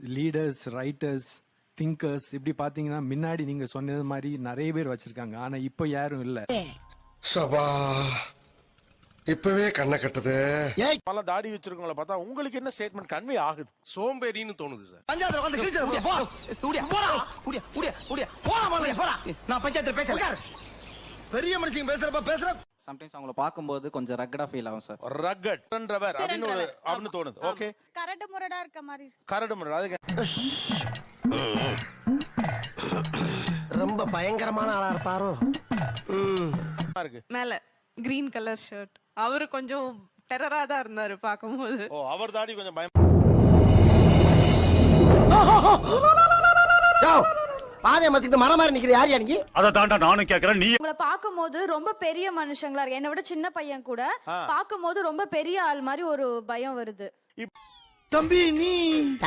Leaders, writers, thinkers இப்படி பாத்தீங்கன்னா முன்னாடி நீங்க சொன்னது மாதிரி நிறைய பேர் வச்சிருக்காங்க. ஆனா இப்ப யாரும் இல்ல. சபா இப்பவே கண்ணை கட்டுது. பல தாடி வச்சிருக்கவங்கள பார்த்தா உங்களுக்கு என்ன ஸ்டேட்மெண்ட் கன்வே ஆகுது? சோம்பேறின்னு தோணுது சார். பஞ்சாயத்துல வந்து கிழிச்சது போ. போடா. நான் பஞ்சாயத்துல பேசல. பெரிய மனுஷங்க பேசுறப்ப பேசுற. சம்டைம்ஸ் அவங்கள பாக்கும்போது கொஞ்சம் ரக்கடா ஃபீல் ஆகும் சார். ரக்கட்ன்றவர் அப்படின்னு தோணுது. ஓகே. கரடு முரடா இருக்க மாதிரி. கரடு முரடா அதுக்கு ரொம்ப பயங்கரமான ஆளா இருப்பாரோ. இருக்கு. மேல கிரீன் கலர் ஷர்ட். அவரு கொஞ்சம் டெரரா தான் இருந்தாரு பாக்கும்போது. ஓ, அவர் தாடி கொஞ்சம் பயம். பாதைய மத்திட்டு மரம் மாதிரி நிக்கிற யார் நீங்க? அத தாண்டா நானும் கேக்குறேன். நீ உங்களை பாக்கும்போது ரொம்ப பெரிய மனுஷங்களா இருக்கு. என்னை விட சின்ன பையன் கூட பாக்கும்போது ரொம்ப பெரிய ஆள் மாதிரி ஒரு பயம் வருது. தம்பி நீ